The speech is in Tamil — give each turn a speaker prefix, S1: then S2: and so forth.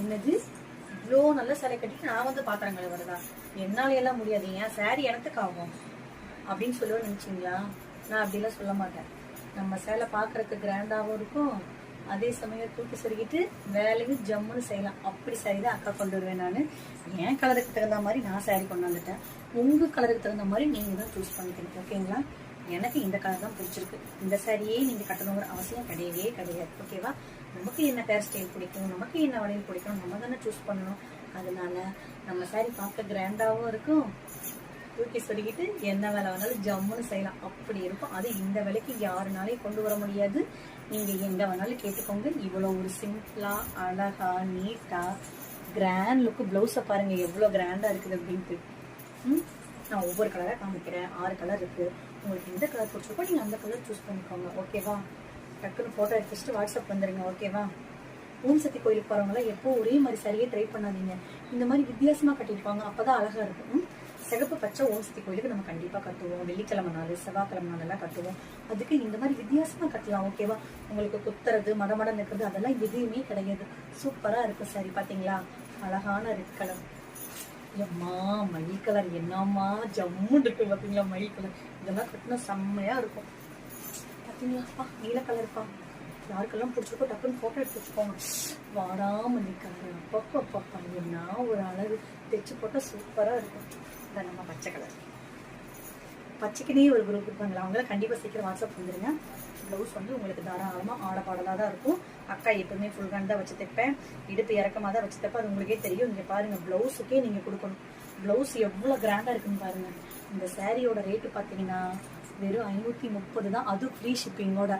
S1: என்னது இவ்வளோ நல்ல சேலை கட்டிட்டு நான் வந்து பாத்திரம் கழுவுறதா? என்னால எல்லாம் முடியாது, ஏன் சாரி எனக்கு ஆகும் அப்படின்னு சொல்லுவேன் நினைச்சிங்களா? நான் அப்படிலாம் சொல்ல மாட்டேன். நம்ம சேலை பார்க்கறதுக்கு கிராண்டாகவும் இருக்கும், அதே சமயம் தூக்கி சொருகிட்டு வேலையும் ஜம்முன்னு செய்யலாம். அப்படி சாரி தான் அக்கா கொண்டு வருவேன். நான் என் கலருக்கு தகுந்த மாதிரி நான் சாரி கொண்டு வந்துட்டேன். உங்க கலருக்கு தகுந்த மாதிரி நீங்க தான் சூஸ் பண்ணிக்கணும். ஓகேங்களா? எனக்கு இந்த கலர் தான் பிடிச்சிருக்கு, இந்த சாரியே நீங்க கட்டணுங்கிற அவசியம் கிடையவே கிடையாது. ஓகேவா? நமக்கு என்ன ஹேர் ஸ்டைல் பிடிக்கும், நமக்கு என்ன வளையல் பிடிக்கும், நம்ம தானே சூஸ் பண்ணணும். அதனால நம்ம சாரி பார்க்க கிராண்டாவும் இருக்கும், தூக்கி சொருகிட்டு என்ன வேலை வேணாலும் ஜம்முன்னு செய்யலாம். அப்படி இருக்கும். அது இந்த விலைக்கு யாருனாலையும் கொண்டு வர முடியாது. நீங்க எங்க வேணாலும் கேட்டுக்கோங்க. இவ்வளவு ஒரு சிம்பிளா அழகா நீட்டா கிராண்ட் லுக்கு. பிளவுஸை பாருங்க எவ்வளவு கிராண்டா இருக்குது அப்படின்ட்டு. நான் ஒவ்வொரு கலரா காமிக்கிறேன். 6 கலர் இருக்கு. உங்களுக்கு எந்த கலர் பிடிச்சிருக்கோ நீங்க அந்த கலர் சூஸ் பண்ணிக்கோங்க. ஓகேவா? டக்குன்னு போட்டோ எடுத்துட்டு வாட்ஸ்அப் வந்துருங்க. ஓகேவா? ஓம் சக்தி கோயிலுக்கு போறவங்களா எப்போ ஒரே மாதிரி சரியே ட்ரை பண்ணாதீங்க. இந்த மாதிரி வித்தியாசமா கட்டிருப்பாங்க, அப்பதான் அழகா இருக்கும். சிகப்பு பச்சை ஓம் சக்தி கோயிலுக்கு நம்ம கண்டிப்பா கட்டுவோம். வெள்ளிக்கிழமை நாள், செவ்வாய்க்கிழமை நாள் எல்லாம் கட்டுவோம். அதுக்கு இந்த மாதிரி வித்தியாசமா கட்டலாம். ஓகேவா? உங்களுக்கு குத்துறது மடமடம் இருக்கிறது அதெல்லாம் எதுவுமே கிடையாது. சூப்பரா இருக்கும். சரி பாத்தீங்களா? அழகான ரெட் கலர். அம்மா மயில் கலர் என்னம்மா ஜம்முன்னு இருக்கு பாத்தீங்களா? மயில் கலர் இதெல்லாம் கட்டினா செம்மையா இருக்கும். பாத்தீங்களாப்பா நீல கலர்ப்பா. யாருக்கெல்லாம் பிடிச்சிருக்கோ டக்குன்னு போட்டோ எடுத்து வச்சுக்கோங்க. வாடாமல்லி கலர் அப்பப்பா என்ன ஒரு அழகு. தைச்சு போட்டா சூப்பரா இருக்கும். இதை நம்ம பச்சை கலர். பச்சைக்குனே ஒரு குரூப் இருப்பாங்களா, அவங்கள கண்டிப்பா சீக்கிரம் வாட்ஸ்அப் வந்துருங்க. பிளவுஸ் வந்து உங்களுக்கு தாராளமா ஆடப்பாடலா தான் இருக்கும். அக்கா எப்பவுமே ஃபுல் ஹேண்ட் தான் வச்சு தைப்பேன், இடுப்பு இறக்கமா தான் வச்சு தைப்பேன். அது உங்களுக்கே தெரியும். இங்க பாருங்க, பிளவுஸுக்கே நீங்க கொடுக்கணும். பிளவுஸ் எவ்வளவு கிராண்டா இருக்குன்னு பாருங்க. இந்த சாரியோட ரேட்டு பாத்தீங்கன்னா வெறும் 530 தான், அது ஃப்ரீ ஷிப்பிங்கோட.